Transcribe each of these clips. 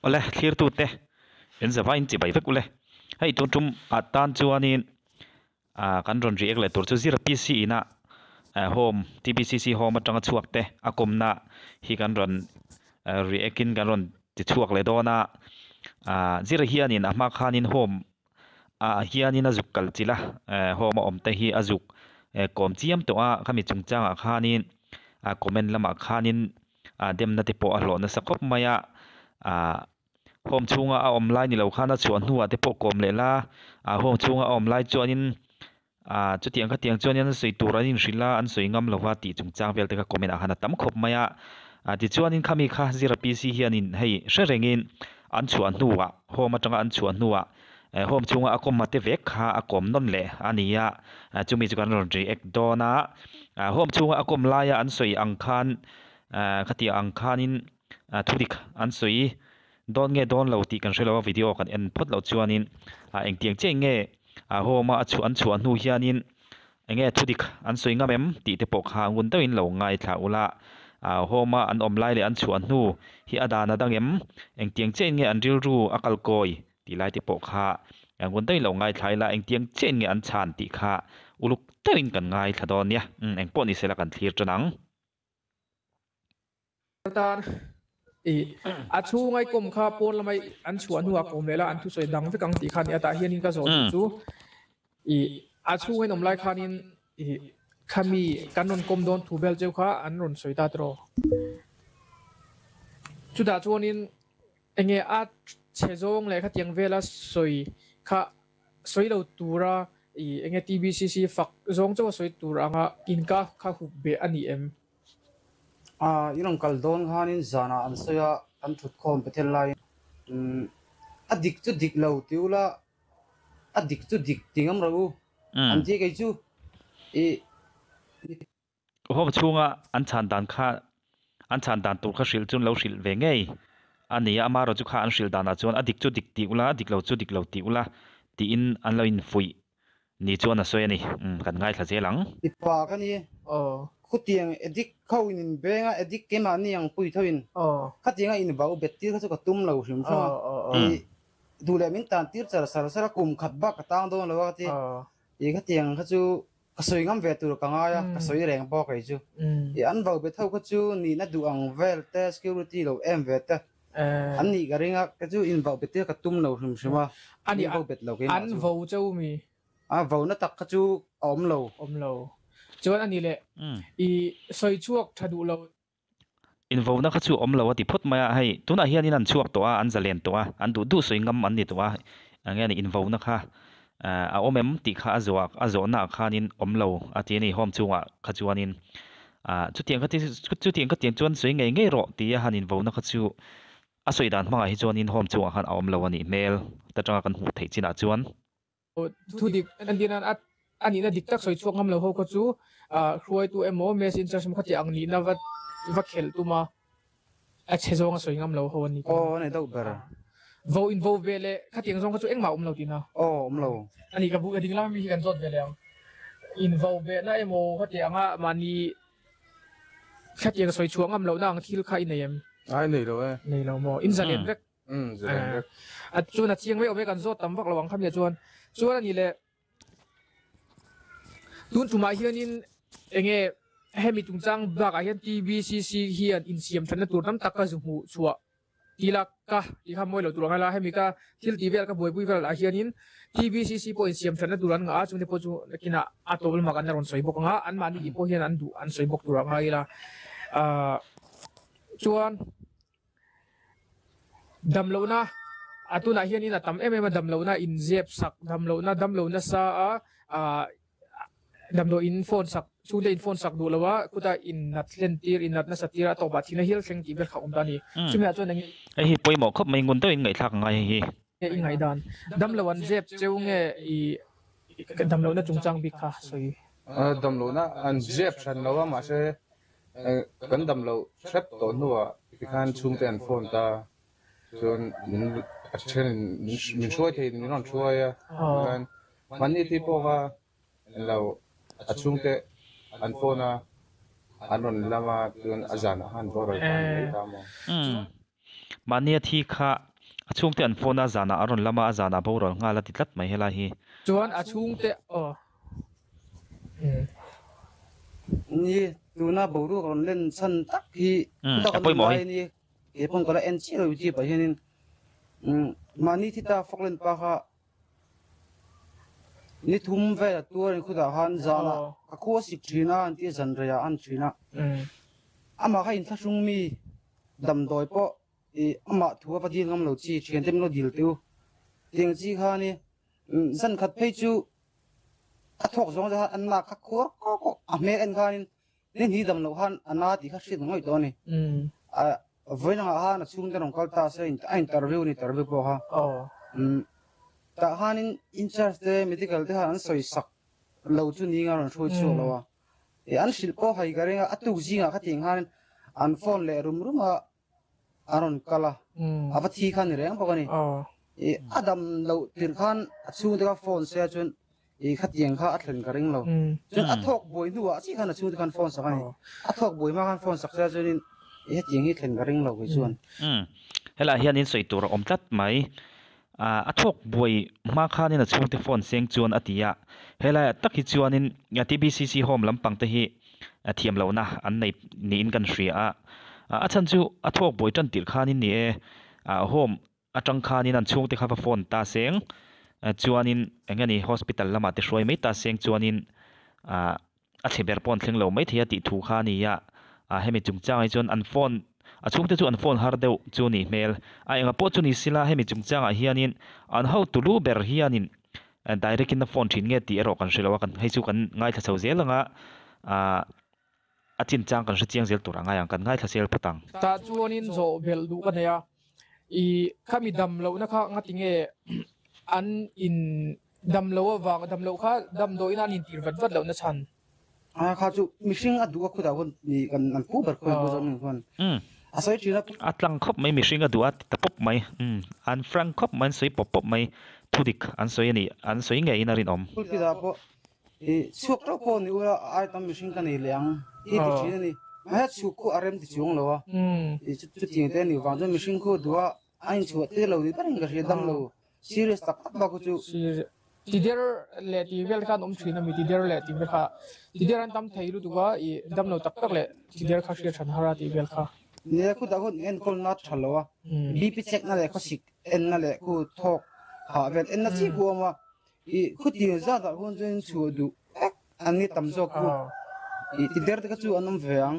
ole clear tu te en za vain chi bai vek ule hei tu tum atan chuanin kan ron react le tur chu 0pc ina home tbcc home atanga chuak te akomna hi kan ron react in kan ron ti chuak le dona zira hianin ama khanin home hianin azuk kal chila home om te hi azuk kom chiam to a khami chungchanga khanin comment lama khanin demna te po a hlona sakop maya home chunga a online ni lo khana chuan hnuwa te po kom le la home chunga online chuanin chutiang kha tiang chuanin sei turanin rila an soingam lowa ti chungchang vel te ka comment a hana tam khop maya ti chuanin khami kha 0pc hianin hei sherengin an chuan hnuwa home atanga an chuan hnuwa home chunga akom mate vek kha akom non le ania chumi chukan ron react dona home chunga akom laya an soi angkhan khati angkhanin thudik an soi don nge don lo ti kan shelo video kan en phot lo chuanin engtiang che nge homa achu an chu anu hianin enge thudik an soi ngamem ti te pok ha ngun tawin lo ngai thla ula homa an omlai le an chu anu hi adana dangem engtiang che nge an ril ru akal koi ti lai te pok ha ngun tawin lo ngai thlai la engtiang che nge an chan ti kha uluk tawin kan ngai thadon nia engpo ni sela kan thlir chanang chu ngai kom kha pon lamai an chuan huwa kom lela an thu soi dang ve kang ti khan ata hianin ka zo chu chu ngai nom lai khanin khami kanon kom don thu bel cheu kha an ron soi ta tro chu da chuanin enge chezong le kha tiang vela soi kha soi lo tura enge tbcc fak zong chaw soi tura nga inka kha hu be ani em inong kaldon hanin zana an soya an thut khom petel lai adik chu dik lo tiula adik chu dik tingam ro an ti kai chu hom chunga an chan dan tur kha hril chun lo hril ve ngei ania amaro chu kha an hril dana chuan adik chu dik ti ula dik lo chu dik lo ti ula ti in an lo in fui ni chuan a soya ni kan ngai thla jelang ipa kani khutiang edik khawin benga edik kema ni ang pui thoin khatinga in bau betti kha chu ka tum lo hrim thwa dule min tan tir char sar kum khat ba ka tang don lo wa ti khatiang kha chu ka soingam ve tur ka nga ya ka soi reng bo kai chu an bau be thau kha chu ni na du ang vel te security lo em ve ta an ni garinga ka chu in bau betti ka tum lo hrim shima ani bau bet lo ke an vo chau mi vo na tak kha chu om lo chuan ani le soi chuak thadu lo invo na kha chu om lo ti phot maya hei tuna hianin an chuak to an zalen to an du soingam an ni to angani invo na kha omem ti kha azo na khanin omlo ati ni hom chunga kha chuanin chutiang ka tiang chuan soi ngei ro ti hanin vo na kha chu asoi dan hmanga hi chuanin hom chunga khan omlo ani mail ta tanga kan hu thei china chuan thudik andinan ani na diktak soi chuak ngam lo ho ko chu khroi tu emo messenger sam khati ang ni na va khel tu ma chezong soi ngam lo ho ani nei do ber vo involve vele khatiang zong ka chu engma lo tina lo ani ka bu ading lam mi kan zot vele ang involve na emo khatianga mani khatiang soi chuak ngam lo na ang thil kha inayem ai nei lo mo in zalen vek zalen vek chu na chiang ve ove kan zot tam vak lawang kham ya chuan ani le tun tuma hianin enge hemi tungchang baka hian tbcc hian in siam thana tur tam taka zu chuwa tilaka i khamoi lo turanga la hemi ka thil tv ka boy vel a hianin tbcc po in siam thana turan nga chune po chu kina atol ma kan ron soibok nga an mani di po hian an du an soibok turanga ila chuan damlona atuna hianin atam damlona in zep sak damlona sa damlo in phone sak chude in phone sak du lawa kuta in nat lentir in nat na satira to ba thina hil thleng ti ber kha umdani chumya chuan ngi hi poimo khop mai ngun to in ngai thak ngai hi ngai dan damlo wan zep cheunge i damlo na chungchang bi kha soi damlo na an zep than lawa ma se kan damlo thep to nuwa khan chungte an phone ta chuan min shoi the min ron shoi ya kan mani ti po ga lo achungte an phone anon lama tun azan han boro ta mo mania thi kha achung te an phone a zana aron lama a zana borol nga la titlat mai hela hi chuan achung te ni tuna boru kon len san tak hi apoi mo hi ni e pon kola en chi ro ji pa hianin mani thita foklen pa kha ni thum ve tur in khuda han zala ka ko sik thina an ti zan ria an thina ama kha in thasung mi dam doi po e ama thuwa pa di ngam lo chi thian tem lo dil tu ting chi kha ni zan khat phei chu a thok zong ja an na kha ko a me en kha nin hi dam lo han ana ti kha sit ngoi to ni a voina ha na chung te rong kal ta se in interview po ha ta hanin in charge de medical de han soi sak lo chu ni nga ron thui chu lo wa e an sil po hai garenga atu jinga kha ting han an phone le rum a aron kala aba thi khan reng po ni e adam lo tir khan chu de ka phone se chun e kha tiang kha athlen ka ring lo chun athok boi nu a chi khan chu de khan phone sak ani athok boi ma khan phone sak se chun e tiang hi thlen ka ring lo ki chuan hela hian in soi tur om tlat mai athok boi ma khanin a chung te phone seng chuan atia hela tak hi chuanin TBCC home lampang te hi thiam lo na an nei ni in kan hria a chan chu athok boi tan tir khanin ni home atang khanin an chung te kha phone ta seng chuanin engani hospital lama te hroi mai ta seng chuanin a theber pon thleng lo mai thia ti thu kha ni ya hemi chungchang ai chuan an phone achung te chu an phone har deuh chu ni hmel a enga po chu ni sila hemi chungchang a hianin an ho tulu ber hianin direct in the phone thin nge ti ero kan hrilowa kan hei chu kan ngai tha chho zelanga a chin chang kan hrichiang zel tur anga yang kan ngai tha sel putang ta chuanin zo bel du kan ya I khami dam lo na kha ngatinge an in dam lo wa dam lo kha dam do in an in tir vat lo na chan kha chu mishing adu ka khuda hon ni kan an pu ber khoi bo zon hon asai thina atlang khop mai mishing adu at tapop mai an frank khop man soi pop mai thudik an soi ni an soi nge inarin om ki da po e chuk ro ko ni ura ai tam mishing kan ni liang ti thina ni ha chu ko arem ti chung lo wa e chu ting te ni wa zo mishing ko duwa ain chu te lo ni paring ka dam lo serious tak ba ko chu tider le ti vel khan thina mi tider le ti vel kha tider an tam thei lu duwa I dam lo tak le tider kha shia than hara ti vel kha ne ku da hon en kol na thalowa bp check na le ko sik en na le ku thok ha vel en na chi bu ma I khu ti za da hon jen chu du ani tam zo ku I tider ta chu anum veang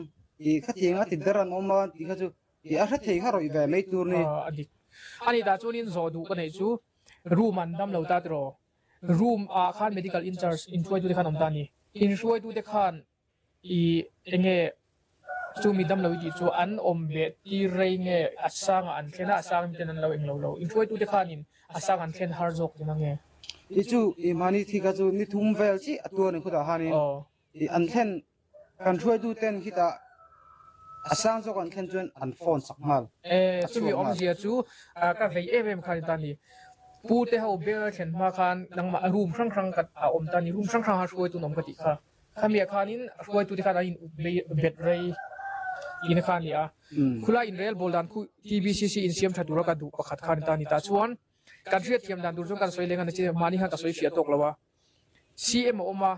I kha ti nga tider an oma ti kha chu I a kha thei kha roi ve mai tur ni ani da chunin zo du kan nei chu room an dam lo ta tro room a khan medical in charge in choi tu de khan om ta ni in choi tu de khan I enge chu mi dam lo di chu an om be ti rei nge asang an thena asang mi ten an lo eng lo in choi tu de khan in asang an thlen har jok na nge I chu I mani thi ka chu ni thum vel chi atur ni khuda hanin I an thlen kan choi tu ten hita asang zo kan thlen chun an phone sak mal chu mi om zia chu ka vei em khan ta ni pu te ho be chen ma khan nang ma room sang ka om ta ni room sang ha choi tu nom ka ti kha khamia khanin choi tu de khan in bet rei in khan ni khula in real boldan khu TBCC in siam thatura ka du pakhat khan ta ni ta chuan kan riat thiam dan dur jong kan soi lenga na chi mani ha ka soi fia tok lawa CM oma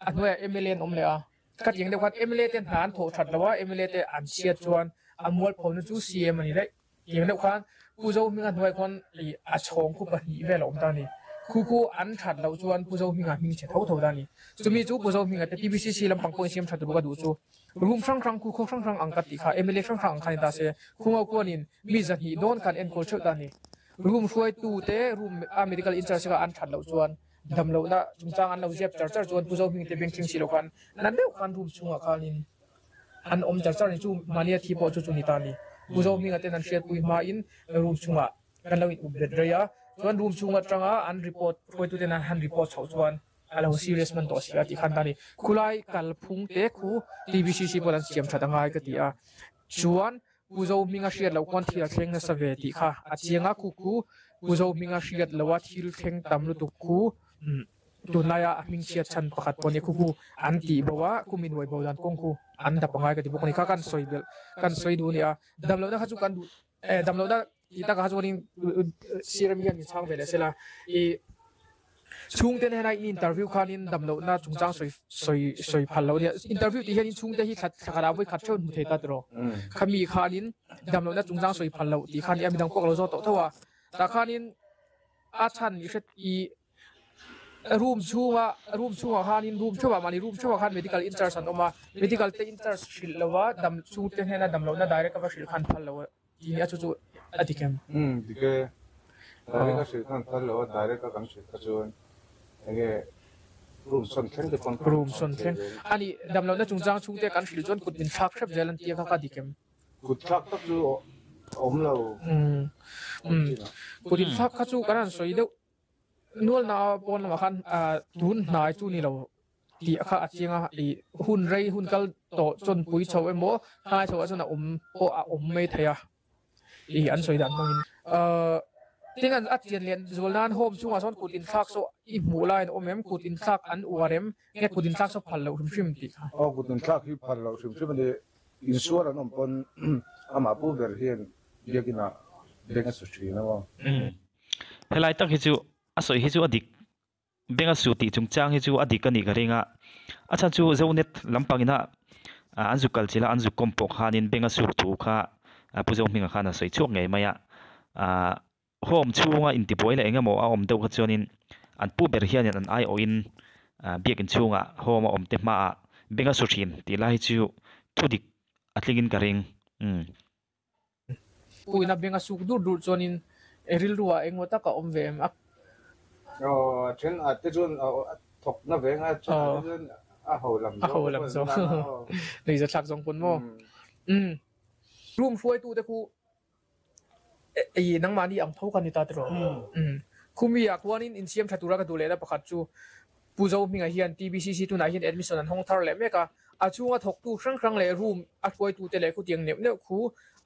anwa MLN om le ka tiang de khat MLA ten han tho that lawa MLA te an sia chuan amol phon chu CM ani dai tiang de khan pu zo mi ngan hoi kon a chong khu pa hi ve lo om ta ni khu an that lo chuan pu zo mi nga ming che tho da ni chumi chu pu zo mi nga te TBCC lam pang po siam thatura ka du chu room sang khu kho sang angkat ti kha MLA sang khan ta se khunga ko nin mi za hi don kan en ko cheu ta ni room shoi tu te room medical in charge ka an that lo chuan dam lo na chungchang an lo jep char chuan pu zo mi te beng ching si lo kan nan deu kan room chunga khanin an om char ni chu mania thi po chu ni ta ni pu zo mi nga te nan share pui ma in room chunga kan lo in update reya chuan room chunga tanga an report khoi tu te nan han report chho chuan alo serious man to sia ti khan ta ni khulai kal phung te khu TBCC bolan siam that angai ka ti a chuan puzo minga hriat lo kon thil thleng na save ti kha achianga ku puzo minga hriat lowa thil thleng tam lu tu khu tunaya aming chiat chan pakhat poni khu an ti bawa kumin wai bolan kong khu an da pangai ka ti bokni kha kan soi du ni a dam lo na kha chu kan du ดำเราได้ที่ตากาจวนินซีรามิกันช่างไปเลยเสร็จแล้วช่วงเดือนนี้อินเตอร์วิวคานินดำเราได้จงจ้างสวยพันเราเนี่ยอินเตอร์วิวที่เห็นช่วงเดือนที่ขัดเอาไว้ขัดเชิญมุเทตัดรอขามีคานินดำเราได้จงจ้างสวยพันเราที่คานินมีดังพวกเราโจทย์ตัวแต่คานินอาชันอีเสร็จรูมชัวคานินรูมชัวมานี่รูมชัวคาน medical insertion ออกมา medical เต insert ชิลแล้วว่าดำช่วงเดือนนี้ดำเราได้ direct กับชิลคันพันเราทีนี้จู่ๆอธิกรรมดีแก่ direct กับชิลคันพันเรา direct กับกันชิลคันรูมส่วนแข็งอันนี้ดำเราได้จงจ้างช่วงเดือนกันชิลจนกุดดินฟักครับเจริญที่เขาอธิกรรมกุดฟักก็คืออมเรากุดดินฟักเขาจู่กันนั่นสวยเดียวนวลนาปนมาคันทุนนายจู่นี่เราที่ข้าอาจจะหุ่นไรหุ่นกัลโตจนปุยโชว์โม่นายโชว์จนอมไม่เทียอันสวยดันมังที่งั้นอาจจะเรียนส่วนนั้นโฮมช่วงส่วนกุดินซักโซอีหมูลายอมกุดินซักอันอวาเรมแค่กุดินซักโซพันเราชิมติค่ะกุดินซักที่พันเราชิมมันเลยอินชัวร์นั่นปนอามาปูเบอร์เฮียนเรียกนะเด็กสุดชีนะว่าเฮลัยตั้งให้จูอาศัยให้จูอดีตเบ่งสุติจงจ้างให้จูอดีตกันอีกเรื่องอาจารย์จูเจ้าเน็ตลำพังนะอันจุกัลจิละอันจุคอมปกฮานินเบ่งสุถูกค่ะผู้เจ้ามีงานอาศัยช่วงไงมาโฮมช่วงอินทิบอยเลยงั้นหมออมเดาขจรนินอันผู้เบอร์เฮียนอันไอโออินเบียกินช่วงโฮมอมเต็มมาเบ่งสุชินที่ไล่จูทุดิกอัดลิกินกระเริงผู้นับเบ่งสุดูดูจนินริลรัวเองว่าตะกอมเวมเช่นอาจจะจนถกนับเวงอาจจะโหลำโซนี่จะชักสองคนมั้งร่วมช่วยตู้แต่คูไอ้นังมานี่อังเท่ากันนี่ตาตรอคุมีอยากว่านี่อินเซียมชัตุระกันดูเลยแล้วประคัตจูผู้เจ้ามีไงเฮียน TBCC ตัวไหนเฮียน admission นั้นห้องทาร์เลยแม่ก็อาช่วงถกตู้ครั้งเลยร่วมอัดไว้ตู้แต่เลยคูเตียงเนี่ยคู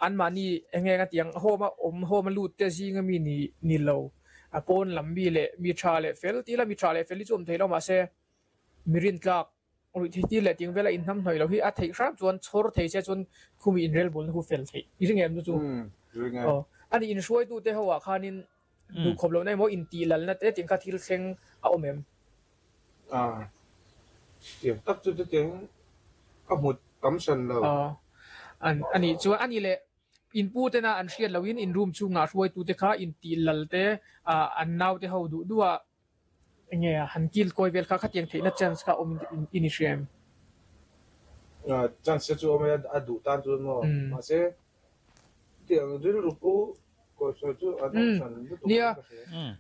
อันมานี่เงยกันเตียงโฮมาลูดเตจิงมีนี่เราปนลำบีเล่มีชาเล่เฟลที่ละมีชาเล่เฟลที่จมเทเรามาเซ่มีรินกลักหรือที่เล่ติงเวลาอินทำหน่อยเราที่อัดเทคครับจวนชอร์เทเซ่จวนคุมีอินเรลบอลคูเฟลเทนี่ยังไงมันจู่อันนี้อินช่วยตู้เตะหัวขานินดูขบเราในโมอินตีลันนะเตะติงคัดที่เซ็งเอาเมมเดี๋ยวตัดจุดเต็งก็หมดกำชันเราอันนี้ชัวอันนี้แหละอินพูดนะอันเชียร์เราอินรูมช่วงงาช่วยตู้เตะขาอินตีลันเตะอันน่าเตะเขาดูด้วยเงี้ยหันกิลคอยเวลขาขัดยังเทนัดจันส์ก็อมอินิเชียมจันส์จู่อมยัดดูตันจู่มั้งมาเซ่เดี๋ยวดูรูปก็ช่วยจู่อันนั้นเนี่ย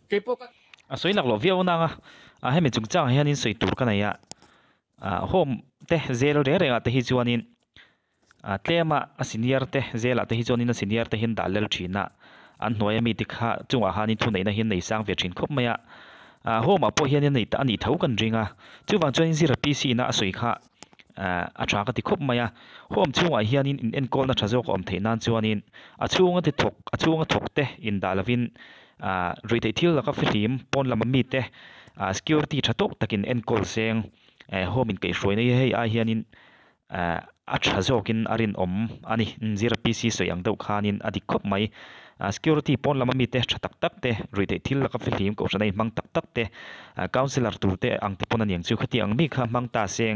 เก็บพวกสวยหลักหล่อวิวนังให้มีจุงจ้างให้นินสวยตูกันไหนโฮมเตะเซลเรื่องเตะฮิจวนินเตะมาซีเนียร์เตะเซลเตะฮิจวนินซีเนียร์เตะหินดัลเลลชีน่ะอันหน่วยมีติกาจุงอาหานินทุนในหินในสร้างเวชินคบไหมโฮมพอเฮียนในอันนี้เท่ากันจริงจู่วันจวนสิรปีสีน่ะสวยค่ะอาจารย์ก็ติดคบไหมโฮมช่วงเฮียนินอินกอลน่ะชาโจกอมเทนันจวนินช่วงที่ช่วงถกเตะอินดาลวินรีเททิลแล้วก็ฟิล์มปนลำมีเตะsecurity ชัดตกตะกินอินกอลเซียงโฮมินเกยช่วยในให้เฮียนินชาโจกินอารินอันนี้สิรปีสีสวยอย่างเดียวขานินอดีตคบไหมsecurity ปนลำมีเตะชัดตักเตะรีเททิลแล้วก็ฟิล์มก็จะได้มังตักเตะcouncilor ตัวเตะอังติปนันยังจู่ขที่อังมีค่ะมังตาเซียง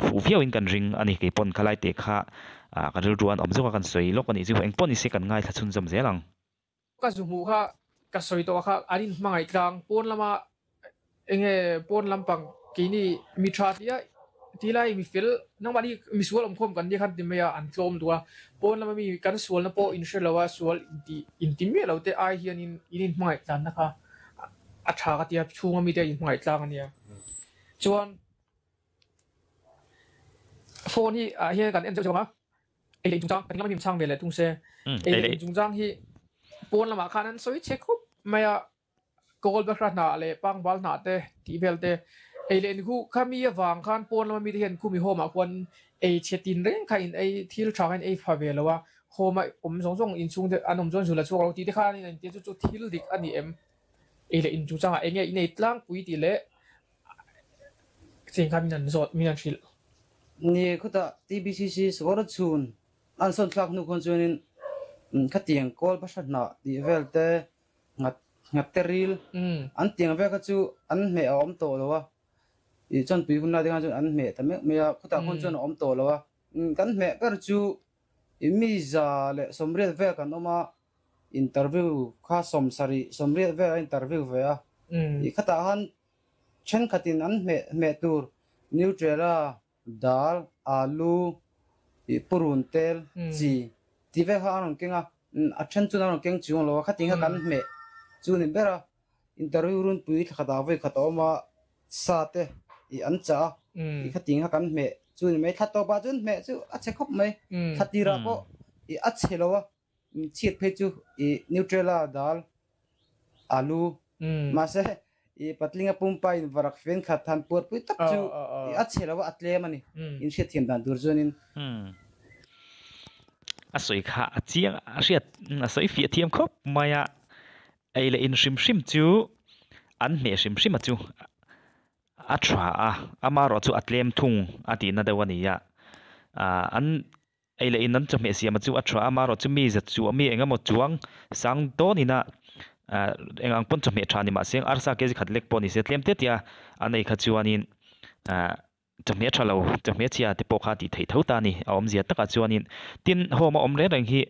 ฟูเฟียวอินกันริงอันนี้เกยปนขลายเตะค่ะกันรู้วันจู่กันสวยโลกอันนี้จู่เองปนนี่เสกันง่ายถ้าชุนจำเสียหลังก็สมมุติค่ะก็สวยตัวค่ะอันนี้มาอีกครั้งปนละมาปนลำปังกีนี่มีชาติที่ไรมีฟิลนั่งมาดีมีส่วนลำคมกันที่ขันติมีอันโจมตัวปนละมามีกันส่วนละปออินเชลว่าส่วนอินติมีเราแต่ไอเฮียนินมาอีกครั้งนะคะอัชากติบช่วงมีแต่อินมาอีกครั้งเนี่ยส่วนโฟนที่เฮียกันเอ็นจะว่าไอ้จุงจังเป็นก็ไม่มีช่างเวลาทุ่งเซ่ไอ้จุงจังที่ปนละมาคันนั้นสวิตเช็คครบไม่โกลเบอร์นาเลยปังบอลนาเตทีเวลเตไอเลนคู่ข้ามีวางคันปนแล้วมันมีที่เห็นคู่มีโฮมาควรไอเชตินเร่งใครไอที่เราชอบไอฟาเวลว่าโฮมาผมส่งอินซุงเดอันนมจนสุดละช่วงเราที่ที่ข้านี่นั่นที่จุดที่ดิกอันนี้ไอเลนจุจังไอเนี่ยในตั้งปุยตีเละสิ่งข้ามีนั่นสดมีนั่นชิลนี่ก็ตา TBCC สวัสดิ์ชุนอันส่วนหลักนุคนชวน ka tiang kol pasat na ti velte ngat teril an tiang ve ka chu an me om to lo wa I chon pi hunna dinga chu an me ta me ya khuta kon chon om to lo wa kan me per chu I mi za le somriat ve kan oma interview kha somriat ve interview ve a I khata han chen khatin an me tur nutrela dal alu I purun tel chi ti ve ha an kenga a chen chu na keng chu lo khatin ha kan me chu ni bera interview run pui khata ve khata oma sa te I an cha I khatin ha kan me chu ni me thatto ba chun me chu a che khop mai khatira ko I a chelo wa chiet phe chu I nutrela dal alu ma se I patlinga pumpa in varak fen khathan por pui tak chu I a chelo wa atle mani in she thiam dan dur zonin a soi kha a chiang a riat a soi fi thiam khop maya ai le in shim chu an me shim a chu a thra a amaro chu atlem thung ati na dawani ya an ai le in an chame siam chu a thra amaro chu mi za chu mi enga mo chuang sang to ni na engang pon chame thani ma seng arsa ke khatlek poni se tlem te tia anei kha chuanin chame thalo chame chia te pokha ti thei thau ta ni awm zia taka chuanin tin homa om le reng hi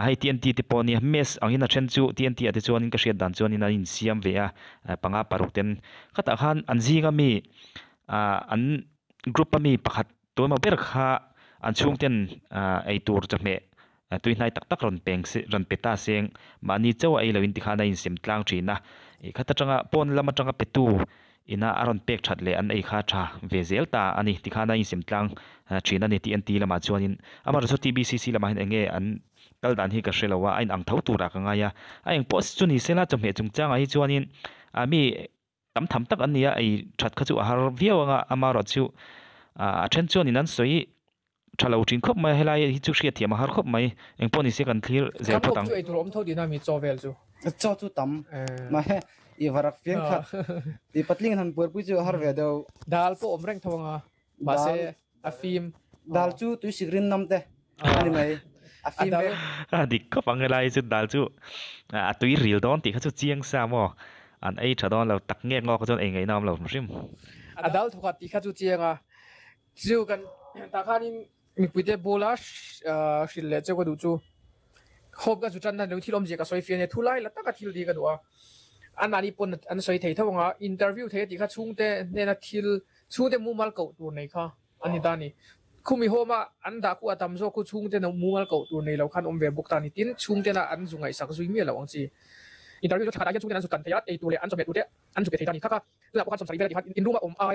hai TNT te poni mes angina then chu TNT ate chuanin ka hriat dan chuanin an in siam ve a panga paruk ten khata khan an zinga mi an group ami pakhat toima ber kha an chung ten ei tur chame tui nai tak ron peng se ron peta seng mani chawa ei loin ti khana in sim tlang thina I khata tanga pon lama tanga petu ina aron pek that le an ei kha tha vezel ta ani ti khana in sim tlang thina ni TNT lama chuanin amar so TBCC lama hin enge an kal dan hi ka shelawa ain ang thau tura ka nga ya aing post chu ni sela chame chungchang ai chuanin ami tam tham tak an nia ei that kha chu har viawanga amaro chu a then chuanin an soi thalo thin khop mai helai hi chu hriat thiam har khop mai eng poni se kan clear zel phatang chu ei tur om tho dina mi chovel chu chu tam ma he I varak fen khat I patling han por pu chu har ve do dal po om reng thonga ba se afim dal chu tu sigrin namte ani mai afim ve dik ko pangelai chu dal chu a tui ril don ti kha chu chiang sa mo an ei thadon lo tak nge ngo ko chon ei ngai nam lo rim adal thokat ti kha chu chianga chu kan ta khanin mi puite bola shil le che ko du chu khop ga chu chan na lo thilom je ka soi fian ne thulai la ta ka thil di ka duwa an ani pon an soi thei thawanga interview thei ti kha chungte ne na thil chungte mu mal ko tur nei kha ani dani khumi homa an da ku atam zo ku chungte na mu mal ko tur nei lo khan om ve buk ta ni tin chungte na an zungai sak zui mi lo ang chi interview cho thada ya chungte an su kan thei ei tu le an so be tu de an su be thei ta ni kha tu ko khan som sari ve ti kha in ruma om a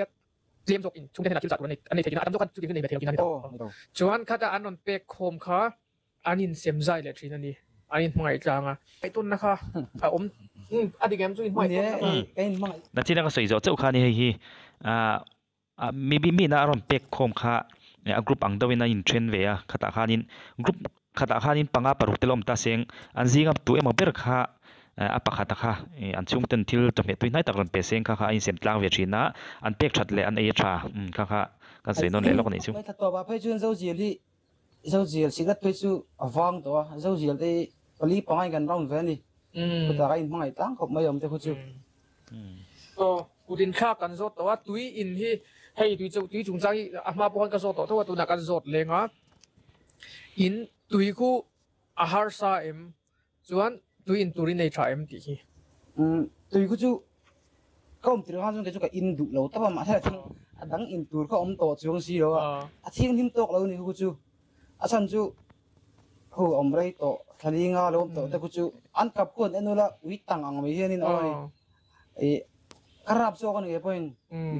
tlem jok in chungte na thil sa tu ni an nei thei na atam zo khan chu ti nei be thei ti na chuan khata an on pek khom kha anin sem zai le thina ni anin hmangai tlanga ai tun na kha a om adi game chu in hmai na china ka soi zo chau khani hi maybe mi na ron pek khom kha a group ang dawina in train ve a khata khanin group khata khanin panga paruk telom ta seng an zinga tu ema ber kha a pakhata kha an chung ten thil chame tu nai tak ron pe seng kha in sem tlang ve thina an pek that le an ei tha kha kan sei non le lok ni chu mai thatwa ba phai chun zo jiel sigat phai chu awang to zo jiel te pali pangai gan round ve ni ta ga in mangai tang khop mai om te khu chu udin kha kan zot to tui in hi hei tui chung chang ama pon ka zot to tu na kan zot lenga in tui khu ahar sa em chuan tui in turin nei tha em ti hi tui khu chu kom tir han chung ke chu ka in du lo ta ma tha thing adang in tur kha om to chung si lo a thing him tok lo ni khu chu a chan chu ho om rei to thalinga lo to ta khu chu an kap kon enula ui tang ang me hianin oi e karap so kan ge point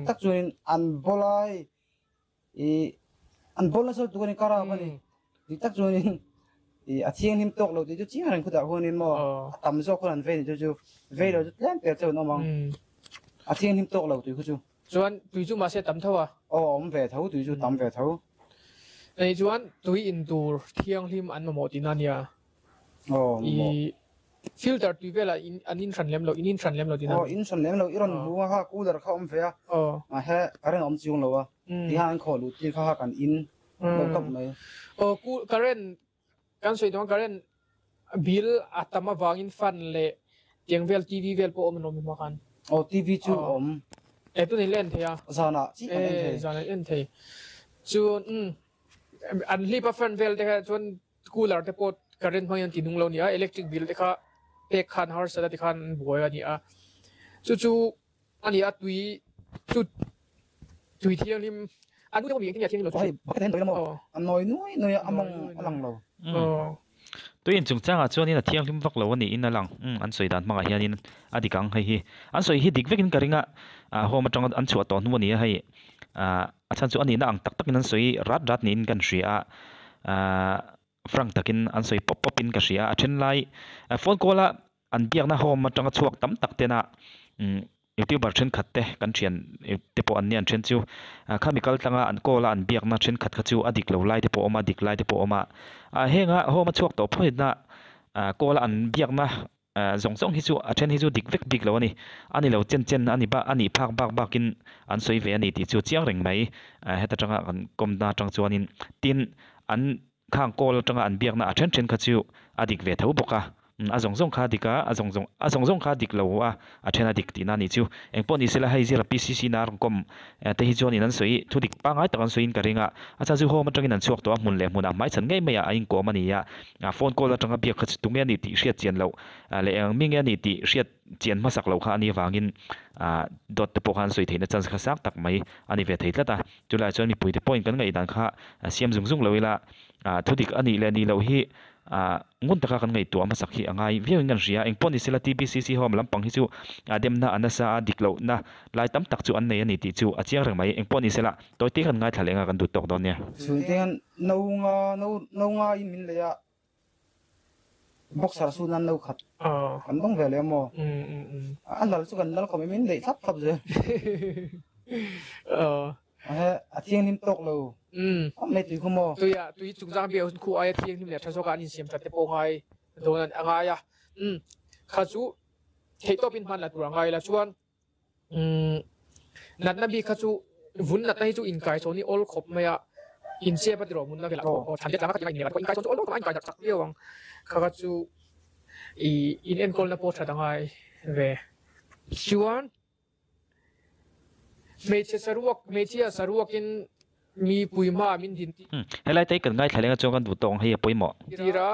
tak chuin an bolai an bola so tu kan karap ani tak chuin a thiang him tok lo ti chu chiang ran khu da honin mo tam zo kon an ve ni chu ve lo tlem pe chu no mang a thiang him tok lo tu khu chu chuan tui chu ma se tam thawa om ve thau tu chu tam ve thau ei chuan tui in tur thiang him an mo ti na nia i filter tui vela in anin than lem lo inin than lem lo ti na in than lem lo iron buwa ha cooler kha om ve a ma he karen om chiung lo wa ti han kho lu ti kha kan in lo top mai ku karen kan soi dong karen bill atama wangin fan le tiang vel tv vel po om nom ma kan tv chu om tu ni len thea zana chi zana en the chun an lipa fan vel de chun cooler te pot current phang yan tinung lo ni a electric bill de kha pek khan har sa de khan boy ani a chu ani a tui thiang lim anu te mi ti thiang lo ai ba ten toy mo an noi among alang loตัวอินจุงจ้างอ่ะช่วงนี้นะเที่ยงลิมวักเราวันนี้อินน่ะหลังอันสวยดานมากเฮียนี่อดีกังให้อันสวยฮิดิกเวกินกระริงอ่ะโฮมาจังอันชัวตอนวันนี้ให้อาจารย์ชัวอันนี้นะอังตักกินอันสวยรัดนี่อินกันเสียฝรั่งตักินอันสวยป๊อปอินกันเสียเช่นไรโฟนโกละอันเบียกนะโฮมาจังชัวตั้มตักเตนะYouTuber เช่นขัดเตกันเชียนเตปอันนี้เช่นจูข้ามีกัลตังอันโกละอันเบียกนะเช่นขัดขจูอดีกเราไล่เตปอมาดิกไล่เตปอมาเฮงะโฮมาชวกต่อพ่อนะโกละอันเบียกนะส่งฮิจูเช่นฮิจูดิกเวกดิกแล้วนี่อันนี้เราเจนอันนี้บ้าอันนี้พักบ้ากินอันสวยเวอันนี้ที่จูเจียงเร่งไหมเฮตจังอันกลมนาจังจวนนี้ตินอันข้างโกละจังอันเบียกนะเช่นขจูอดีกเวทเอาบุกะส่งคาดิกะส่งคาดิกเราเช่นอดีกตีนั่นนี่จูเอ็งปนนี่เสละให้เจอ PCC นารกมแต่ฮิจวนี่นั่นสวยทุดิกปังไอ้ตะกันสวยอินกะริงะอาจารย์จูโฮมันจังนั่นชวกตัวมุนเล่มุนไม่ฉันไงไม่อยากอิงกัวมันนี่โฟนโกละจังเบียกขจุงเมียนี่ติเสียเจียนเราเลยเอ็งมิงเงี้ยนี่ติเสียเจียนมาสักเราค่ะอันนี้วางินดอทปกันสวยเทนจันทร์สักตักไม่อันนี้เวทีละตาจุฬาจวนมีปุ๋ยที่ปอยกันไงดันค่ะเสียมซุงเราเวลาทุดิกอันนี้เลยนี่เราฮีงุนตะกันไงตัวมาสักทีง่ายเวียงกันเสียเองปนอิสระ TBCC หอมลำปังฮิจูเดมน่าอันนั้นซาดิกเรานะลายตั้มตักจูอันนี้นี่ติจูอาเจียงเรื่องไหมเองปนอิสระตัวที่กันง่ายทะเลงกันดูตกตอนเนี้ยสุดที่กันนูงาอินมินเลยอะบอกสารสุนันนูขัดกันต้องเวลเลยมั้งอันนั้นสุกันนั่นก็ไม่มินเลยทับเลยอาเทียงนิมตกเลยไม่ตื่นขโมยตัวจุงจางเบียวคู่ไอ้เทียงนิมเนี่ยฉันสกัดอินเสียมจัดเตปไงโดนอะไรอ่ะข้าจูเฮตบินพันละตัวไงละชวนนัดนับบีข้าจูวุ่นนัดให้จูอินไก่โซนี่โอลขบไม่อะอินเสียปฏิโรมุนนักเกล้าฉันจะทำอะไรกันเนี่ยก็อินไก่โซนโอลก็อินไก่จากสักเดียวข้าจูอินเอ็นโกลน่ะโพสต์ตั้งไงเวชวนเมเชียสรุวกินมีปุยมามินหินให้ไล่เตะกันง่ายทะเลงจงกันดูตรงให้ปุยหมอทีระ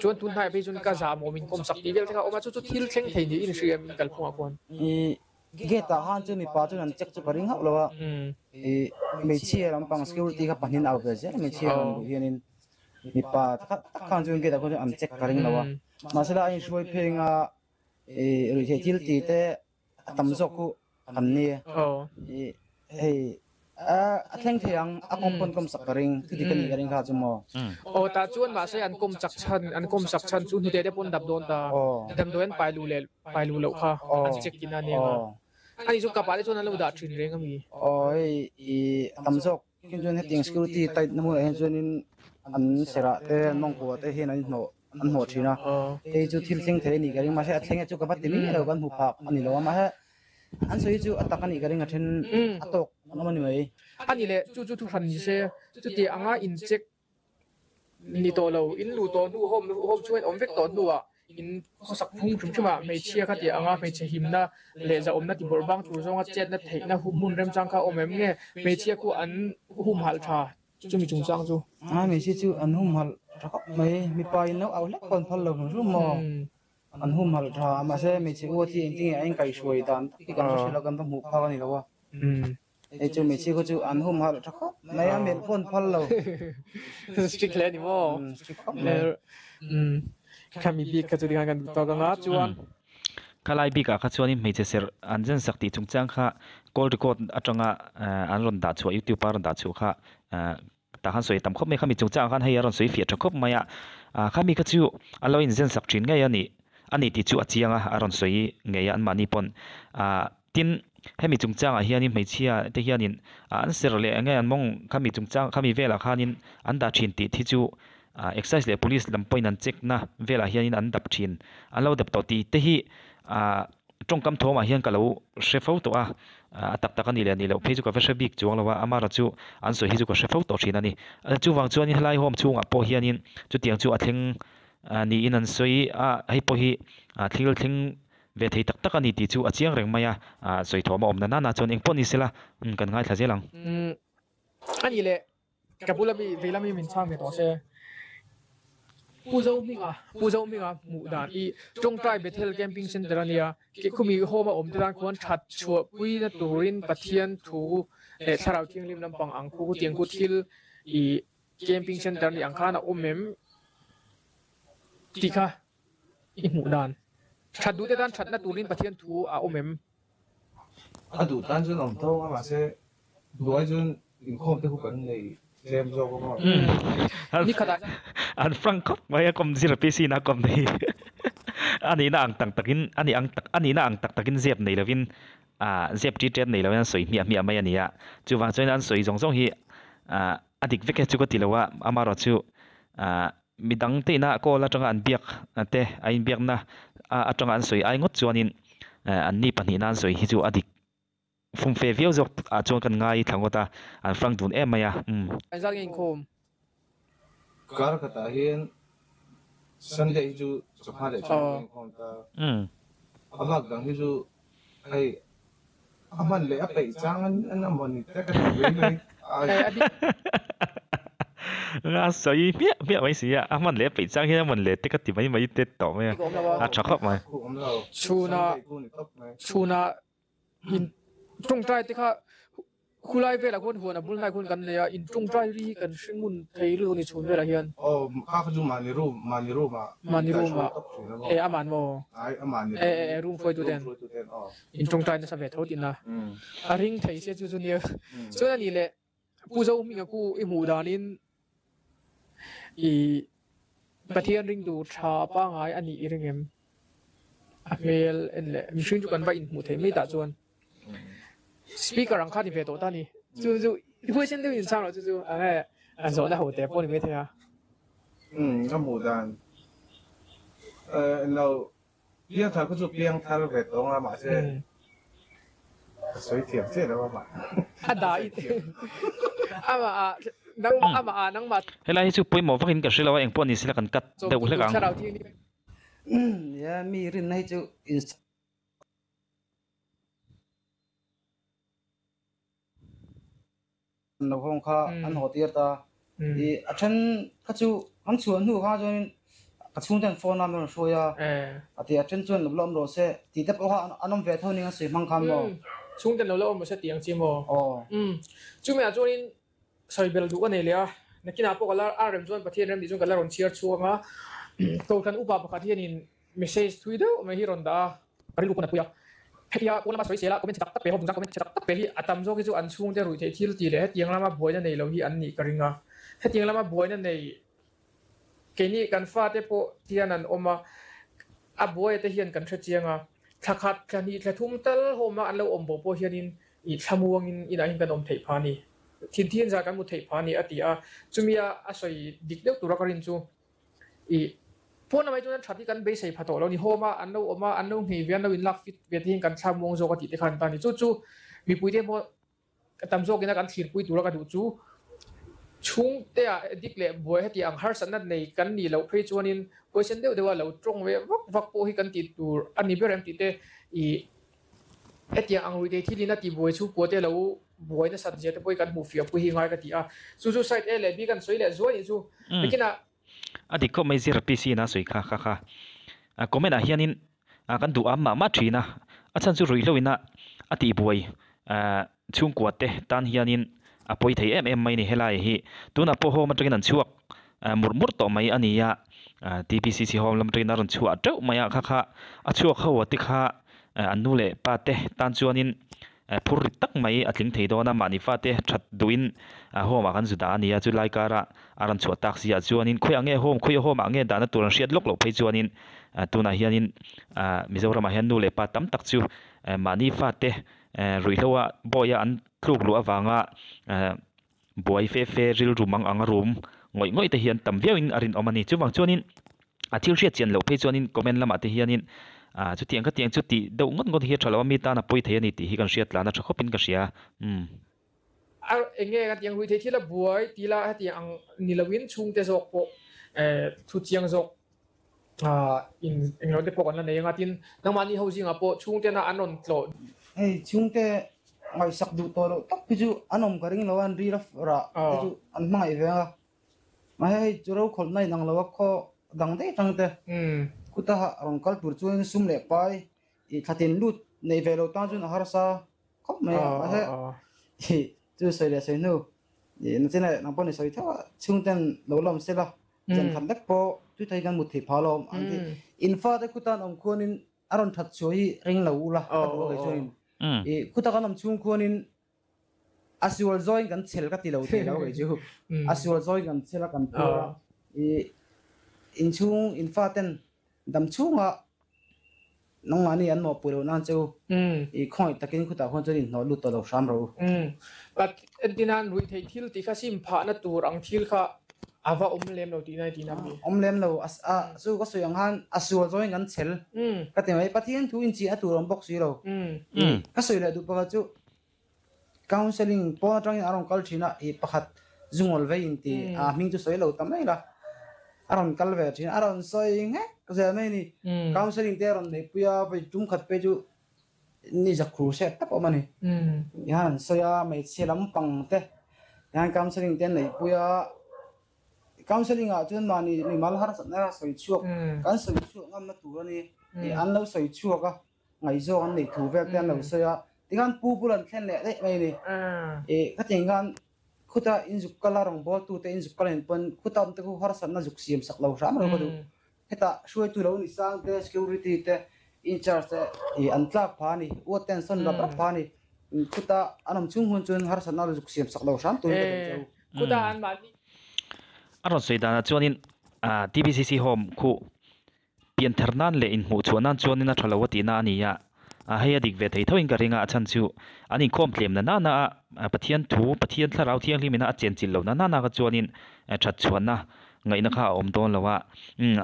ชวนทุนไทยไปจนกระจามมินกรมสักทีเวลที่เขาเอามาจุดทิลเชงเทียนอินเชียมินกัลพงศ์คนเกตาฮันจุมีป้าจุนันเจ็กจุกริงหักแล้วเมเชียลำปัง security กับปัญญาเอาไปเสียเมเชียเฮียนินมีป้าข้างจุนเกตาคนอันเจ็กกริงแล้วมาสละอินช่วยเพลงหรือทิลตีเตตั้มซกุอันนี้แข่งเทียงอักปนกรมสักกริงที่กันกริงข้าจุโมตาจวนมาใช้อันกรมสักชันจุนที่ได้ปนดับโดนตาดับโดนไปรูเล่ค่ะอันเช็คกินอันนี้อันนี้จุกับอะไรจวนนั้นเราดัดชินเร่งก็มีตั้มซกกินจวนให้ติง security ไต่น้ำมันให้จวนอันเสระเตน้องกัวเตเห็นอันหัวชีนะจุดที่เชียงเทนี่กริงมาใช้เชียงจุกับปัตติมีเรากันหูผักอันนี้เรามาให้อันสวยจู่อัตกันอีกเรื่องเช่นอัตกน้ำมันไม่อันนี้แหละจู่ทุกทันนี่เสียจู่ที่อ่างอินเช็คนี่ตัวเราอินรูตัวดูโฮมช่วยอมเวกตัวดูอ่ะอินสักพุ่งถึงมาไม่เชียร์กันที่อ่างไม่เชียร์หิมนะเลยจะอมนัดที่บอลบังถูกส่งเจ็ดนัดเทนะหุ่มมุนเริ่มจังค่ะอมแบบนี้ไม่เชียร์กูอันหุ่มหัลชาจู่มีจุงจังจู่ไม่เชียร์จู่อันหุ่มหัลไม่มีไปแล้วเอาเล็กคนพันเราถึงมองอันหุ่มหัลชามาเสียไม่เชียร์ว่าที่จริงๆไอ้ไก่ช่วยดันที่กันช่วยเรากันต้องหูพากันนี่แล้ววะไอ้จู่ไม่เชียร์ก็จู่อันหุ่มหัลชาไม่เอาเม็ดคนพันเราสตริกเลยนี่มั้งข้ามีบิ๊กข้าจะดีกันต่อกันนะจวนข้าไล่บิ๊กข้าจวนนี่ไม่เจอเสียอันเจนสักทีจงจังข้าโกลด์โกดอัจฉริยะอันรอนดัชชัวยูทูบปาร์อนดัชชัวข้าแต่ขันสวยต่ำครบไม่ข้ามีจงจังขันให้รอนสวยเฟียดครบไม่อะข้ามีข้าจู่อันเราอินเจนสักจีนไงอันนี้ที่จู่อาเจียงอารอนสวยไงอันมานี่ปนทินให้มีจงจังเฮียนี่ไม่เชียแต่เฮียนี่อันเสร็จเลยไงอันมองข้ามีจงจังข้ามีเวลาข้านี่อันดัชชินติที่จู่exercise เลย police ลำปอยนั่นเช็คนะเวลาเฮียนี่อันดับชินอันเราดับต่อตีแต่ฮีจงกำโทมาเฮียนกับเราเชฟเอาตัวตักกันนี่เลยนี่เราเพจก็เฟซบุ๊กจวงเราว่าอามาเราจู่อันสวยฮีจู่ก็เชฟเอาตัวชินนี่จู่วางจู่นี่ไล่หอมจู่อ่ะพอเฮียนี่จู่เตียงจู่อัดเฮง ni in an soi hei po hi thil thing ve thei tak tak ani ti chu achiang reng maya soi thoma om na na chon engpon ni sela kan ngai tha jelang ani le kapula bi velami min chang me to se Puzau minga mu dan I Jong Trai Bethel Camping Center ania ke khumi homa om dan kwan that chua pui na turin pathian thu le tharau thiang lim lampang ang khu tiang ku thil I camping center ni ang khana omem tika I mu dan that du te dan that na turin pathian thu a omem du dan jun om thong ma se duai jun in khom te hu kan nei jem jo ko ni khada an frankop maya kom zira pc na kom nei ani na ang tang takin ani na ang tak takin zep nei lovin zep ti tet nei lovin soi mia mai ania chu wang choin an soi jong jong hi adik veke chu ko tilawa amaro chu midang te na ko la tanga an biak ate ain biak na atanga an soi ai ngot chuanin an ni pani nan soi hi chu adik phum fe view jok chon kan ngai thangota an frank dun em maya zang in khom kar kata hian Sunday ju chokha de chong khom ta abak dang hi ju ai aman le apai changan anamon ni ta ka ve mai nga soi mia mai sia aman le pe chang hian mon le te ka ti mai te to me chakop mai chuna in Jong Trai te kha khulai vela kon huana bulnai kon kan le in Jong Trai ri kan hringmun thei lu ni chhun vela hian ka ju mani ru ma aman mo ai aman ni room foi tu den in Jong Trai na sa ve thotin na a ring thei se chu ni so ani le puzo mi ku I mu danin I pathian ring du tha pa ngai ani I ringem apel en le mi hring chu kan ba in mu thei mai ta chuan speaker ang kha ni ve to ta ni chu voi chen de in sang lo chu an zo na ho te po ni ve thea ka mu dan no dia tha ko chu piang thar ve to nga ma se soi tiam che da ma ada I ama nang ma helai chu poi mo vakin ka shrilawa engpon ni sila kan kat de u hlekang ya mi rin nai chu in no hong kha an hotier ta I athan kha chu an chuan hu kha join ka chung den phone number so ya ati athan chuan lom ro se ti te po kha anom ve thoni nga se mang kham mo chung den lo mo se tiang chi mo chu me a join soi bel du an elia nakina po kala rem join pathian rem di jong kala ron cheer chuanga to kan upa pakhat hian in message twitter ma hi ron da ari lu ko na puya hetia pula ma soi sela comment tak tak pe ho bung comment tak pe hi atam zo ki chu an chung te rui the thil ti le tiang lama boina nei lo hi an ni karinga he tiang lama boina nei ke ni kan fa te po tian an oma a boy te hian kan thchianga thakhat kani thum tal homa an lo om bo po hianin I thamuang in ina hin kan om thei phani thin za kan mu thei phani atia chumia a soi dik deu tura karin chu I phone mai chuan thati kan be sei phato lo ni homa anlo oma anlo ngi vian lo in lak fit ve thing kan thamong zo ka ti te khan ta ni chu mi pui te mo tam zo kina kan thir pui tura ka du chu chung te a dik le boy heti ang har sanat nei kan ni lo phei chuanin question deu dewa lo trong ve vak po hi kan ti tur ani berem ti te I etia ang ri te thilina ti boy chu po te lo boy na sat je te boy kan mu fia pui hi ngai ka ti a chu side ele bi kan soi le zo ni chu lekina adi ko mai zira pc na soi kha comment a hianin kan du amma ma thina achan chu rui loina ati buai chung kwate tan hianin apoi thei em mai ni helai hi tuna po ho ma tringin an chuak murmur to mai ania tpcc hom lam tringin ron chua teu maya kha a chuak ho ti kha anu le pa te tan chuanin phur tak mai atling thei dona mani fa te that duin homa kan zu da ania chu lai kara aran chua tak sia chuanin khoi ange hom ange dana turan riat lok lo phei chuanin tuna hianin mizoram hian nu le pa tam tak chu mani fa te ruilowa boya an thluk lu awanga boy fe ril rumang anga room ngoi te hian tam viawin arin omani chuwang chuanin athil riat chen lo phei chuanin comment lama te hianin chu tiang chu ti do ngot hi thalawa mi ta na poi the ani ti hi kan riat lana thakopin ka sia enge ka tiang hui thila buai tila hati ang nilawin chung te jok po thu chiang jok in lo de pokan la nei nga tin nang mani housing apo chung te na anon tlo hey chung te ngai sak du to lo tak ju anom karing lo an ri ra ju an mai ve nga ma hey juro khol nai nang lo kho dang de tang te kuta rong kal tur chuin sum le pai I khatin lut nei ve lo ta jun har sa khop me ma he chu sai le sai nu na chena nang pon sai tha chung ten lo lam se la jan khan lek po tu thai gan mu thi phalom an in fa te kutan om khonin aron that choi ring lo la ko ge join kuta kanam chung khonin asiwal join kan chel ka ti lo te lo ge ju asiwal join kan chela kan po in chung in fa ten dam chunga nong ani an mo puro nan chu khoi takin khuta khon chuin no lu to lo sam ro but dinan rui thei thil ti kha sim pha na tur ang thil kha ava lem lo ti nai ti nam ni lem lo su ko soyang han asiwal join kan chel ka te mai pathian thu in chi atu rom box si lo ka soi la du pa chu counseling po tang arong kal thina I pakhat zungol ve in ti ming chu soi lo tam mai la aron kal ve thin aron soi nge ka se mai ni counseling te ron nei puya pe tum khat pe chu ni za khru se tap omani yan soya mai chelam pang te yan counseling te nei puya counseling a chun mani ni mal har sa na soi chuak kan soi chuak ngam na tur ani an lo soi chuak a ngai zo an nei thu vek ten lo soya tigan pu pulan thlen le dei mai ni khating gan khuta injuk kala rong bol tu te injuk kalen pon khutam te khu har san na juk siam sak lo ram ro du heta shuai tu lo ni sang te security te in charge te an tlak pha ni o tension ra pha ni khuta anam chung hun chun har san na juk siam sak lo ram tu te khuta an mani aron soidana chuanin TBCC home khu pian thernan le in mu chuanan chuanin a thalawati na ania hei adik ve thei thoin ka ringa achan chu ani khom tlem na na pathian thu pathian thlarau thiang limina a chen chil lo na na ka chuanin that chuanna ngai na kha om don lawa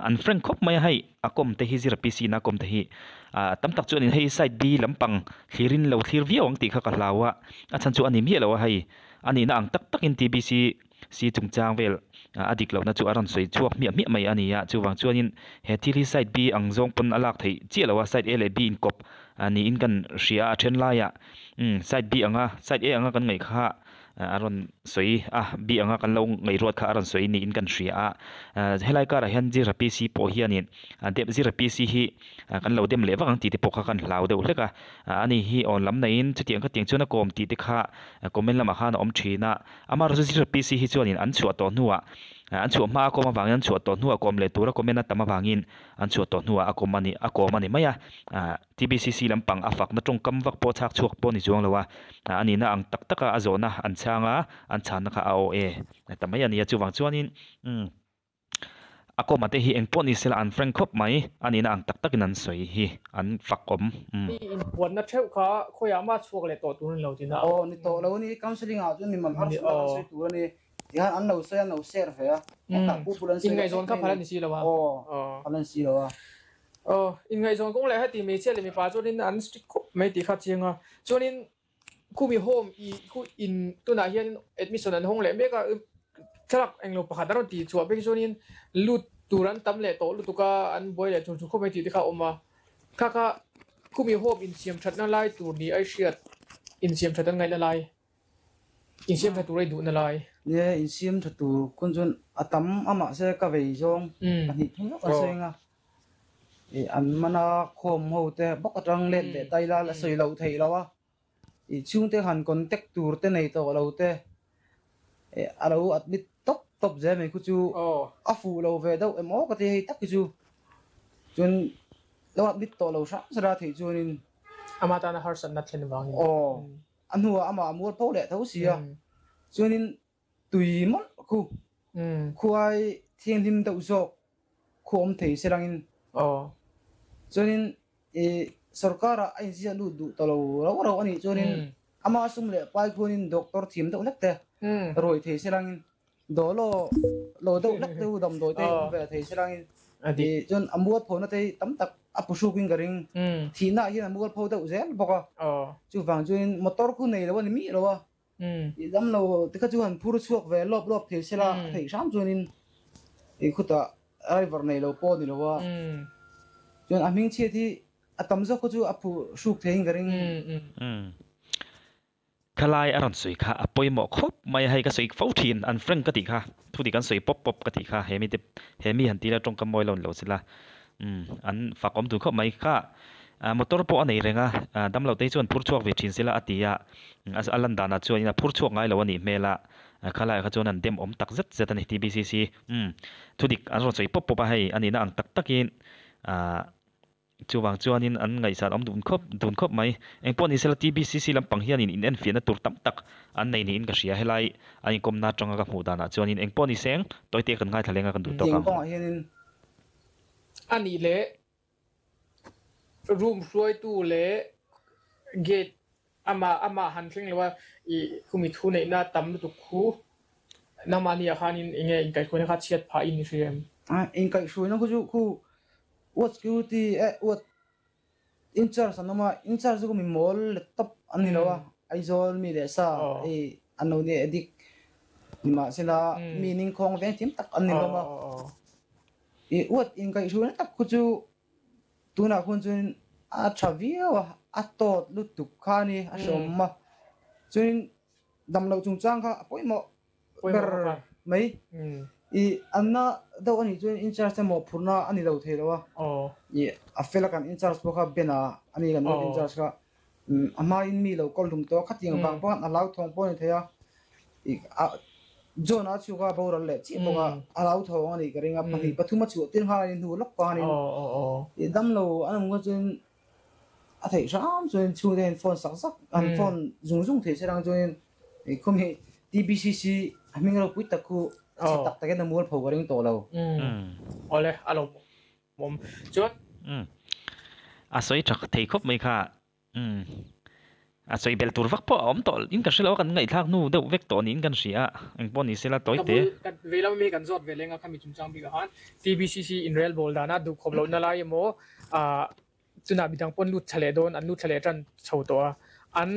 an frank khop mai hai akom te hi zira PC na kom te hi tam tak chuanin hei side B lampang thlirin lo thlir viawang ti kha ka hlawa achan chu ani mi lo hai ani na ang tak takin TBC si chungchang vel adik lo na chu aron soi chuak mi mai ania chuwang chuanin he thili side B ang zong pon alak thei chilawa side A le B in kop ani in kan ria then laia side B anga side A anga kan ngai kha aron soi B anga kan lo ngai rot kha aron soi ni in kan ria helai ka ra hian jira PC po hianin dep jira PC hi kan lo dem lewa ang ti te pokha kan hlau deuh hleka ani hi on lam nei in chutiang kha tiang chuna kom ti te kha comment lama kha na om thina amar jira PC hi chuanin an chu to nuwa an chu ma ko ma wangin chu to nuwa kom le tura comment na tama wangin an chu to nuwa akom mani maya TBCC lampang afak na tong kam wak po chak chuak po ni chuang lawa ani na ang tak taka azona an changa an chana kha AOA tamaya ni chuwang chuanin ako mate hi engpon ni sela an frank khop mai ani na ang tak takin an soi hi an fakom in pon na theu kha khoya ma chuak le to tun lo tina ni to lo ni counseling a chun ni man har soi tu ni ya an lo sai an lo share fe ta pu pulan in ngai zon kha phalan si lawa phalan si lawa in ngai zon kong le ha ti me che le mi pa chunin an strict khop mai ti kha chinga chunin khu mi home I khu in tu na hian admission an hong le me ka thlak englo pakhat ron ti chuwa be chunin lut turan tam le to lutuka an boy le chu chu khomai ti kha oma kha khu mi home in siam that na lai tur ni ai shiat in siam that ngai na lai in siam that turai du na lai ye in siam that tu kun chun atam ama se ka vei jong ani thung ka senga an mana khom ho te bok atang le te taila la soi lo thei lawa chung te han contact tur te nei to lo te alo admit top je me ku chu afu lo ve do emo ka te tak chu chun lo admit to lo sa thei chunin amata na harsan na thlen wang anu ama amur po le tho sia chunin tui mol ku khuai thiang lim do zo khom thei serangin chunin sarkara ai sia lu du to lo ani chunin ama sum le pai kunin doctor thim do lekte roi thei serangin dolo lo do lak tu dam do te ve thei serangin adi chun amuat phona te tam tak apusu king garing thina hi amuat pho do zel boka chu wang chuin motor khu nei lo ni mi lo dam lo te ka chu han phur chuak ve lop thei sera thei sam chunin khuta river nei lo po ni lo wa chuan a ming che thi atam zo ko chu apu shuk thein garing khalai aron sui kha apoi mo khop mai hai ka sui fautin an frank ka ti kha thudi kan sui pop ka ti kha hemi han ti la tong kam moi lon lo sila an fakom tu khop mai kha motor po anei renga dam lo te chuan phur chuak ve thin sila atia alan dana chuan ina phur chuak ngai lo ani mela khalai kha chuan an dem om tak zet zet ani TBCC thudik an ro sui pop pa hai ani na ang tak takin chuwang chuanin an ngai san om dun khop mai engpon isel TBCC lampang hian in en fian tur tam tak an nei ni in ka ria helai ani komna tanga ka hmu dana chuanin engpon iseng toite kan ngai thalenga kan du to kam ani le room suai tu le gate ama han thling lewa I kumi thu nei na tam tu khu namani khanin inge kai khone kha chiat pha in rem in kai shui na ku ju khu what security what in charge anoma in charge ko mi mol laptop ani lawa aizol mi le sa ano ni edik ma sila meaning khong ven tim tak ani lawa what in kai shui na tak ku ju tuna khun chun a thavia wa atot lutuk khani asomma chun damlo chungchang kha apoi mo ber mai anna do ani chun in charge mo phurna ani lo thelawa afela kan in charge bo kha bena ani kan in charge ka ama in mi lo kolum to khating bang pon alau thong pon theya zona chu ga boral le chi mo ga alau thong ani karinga phi pathuma chu tin ha ni nu lok pa ni damlo anam go chun a thei ram chun chu den phone sak an phone zung the serang chun khumi TBCC aming ro pui takku tak tak na mul phogaring to lo ole alo mom chot asoi thak thei khop mai kha asoi bel tur vak po om tol in ka shelo kan ngai thak nu de vek to ni in kan ria engpon ni sela toite kan vela me kan zot velenga khami chungchang bi ga han TBCC in real bol dana du khoblo na lai mo chuna bidang pon lut chale don an lut chale tran chho to an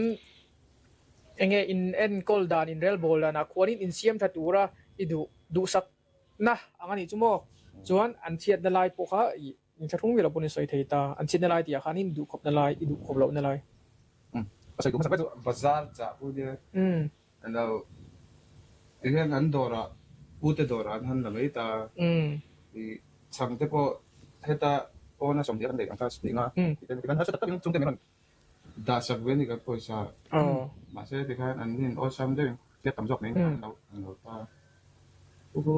enge in en kol dan in real bol dana kwanin in siam thatura idu du sak na angani chumo chuan an chiat na lai po kha in thung vela pon soi theita an chiat na lai ti khanin du khop na lai idu khoblo na lai sai kuma sabai bazar cha pu de ando ihe nan dora ute dora han la mai ta I chang te po heta ona som dia kan de kan ta singa kan ha sa ta chung te men da sak ven ni ka po sa ma se te kan an nin o sam de ke tam jok ni an ta ku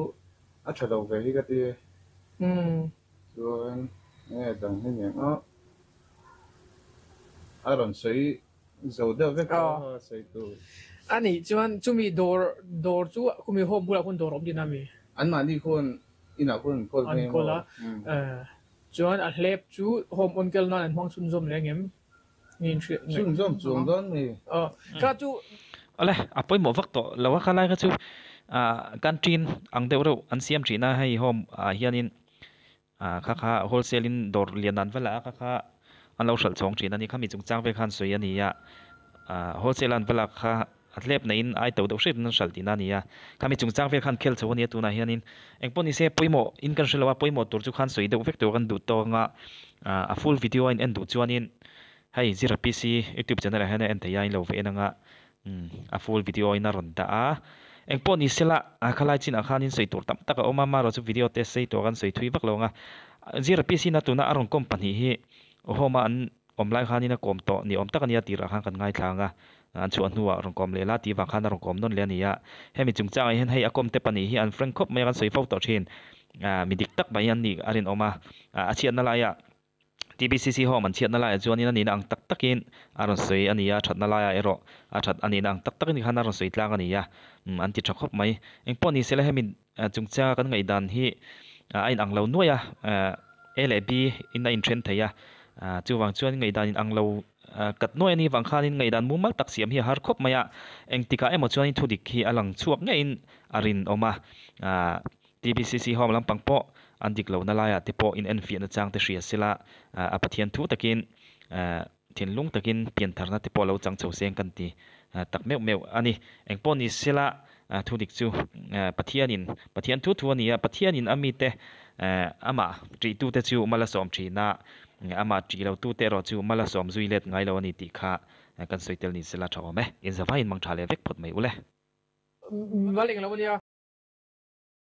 a chalo ve hi ka ti chuan dang ni ne aron sei zo de ve ka sei tu ani chuan chumi dor chu kumi home bula kun dor om dinami an ma ni khon ina khon kol an kola chuan a hlep chu home on kel non an hmang chun zom lengem nin chun zom chung don ni ka chu ale apoi mo vak to lawa khalai ka chu kan trin ang deuro an siam trina hai home hianin kha wholesale in dor lianan wala kha an lo sal chong trina ni khami chungchang ve khan soi ani ya wholesale an wala kha atlep na in ai to do ship nan sal tina ni ya khami chungchang ve khan khel chawani tu na hianin engponi se poimo in kan shelawa poimo tur chu khan soi do vek to kan du to nga a full video in en du chuanin hai zira pc youtube channel ha na en thaya in lo ve na nga a full video in ron da engponi sela khalai chin akhanin soi tur tam taka oma ma ro chu video test sei to kan soi thui vak lo nga zira pc na tu na aron company hi homa an omlai khanin na kom to ni om takania tira khan kan ngai thlanga an chuan nuwa rong kom lela ti wang khan rong kom non le ania hemi chungchang hen hei akom te pani hi an frank khop mai kan soi fo to thin mi dik tak mai an ni arin oma a chian na la ya TBCC ho man chiat na la chuan in ang tak takin aron soi ania that na la ya ero a that ani nang tak takin khan aron soi tlang ania an ti thak khop mai engponi sela hemi chungcha kan ngai dan hi ain ang lo nuya LAB in na in trend thaya chuwang chuan ngai dan in ang lo kat noi ani wang khanin ngai dan mumal tak siam hi har khop maya engtika emo chuan in thudik hi alang chuak nge in arin oma TBCC hom lam pangpo andik lo na la ya tipo in enfi na chang te ria sila apathian thu takin thinlung takin pian tharna tipo lo chang chho seng kan ti tak meu ani engponi sila thudik chu pathian thu ania pathianin ami te ama tri tu te chu mala som thina ama tri lo tu te ro chu mala som zui let ngai lo ani ti kha kan soitel ni sela thawme in zawa in mang thale vek phot mai ule maling lo nia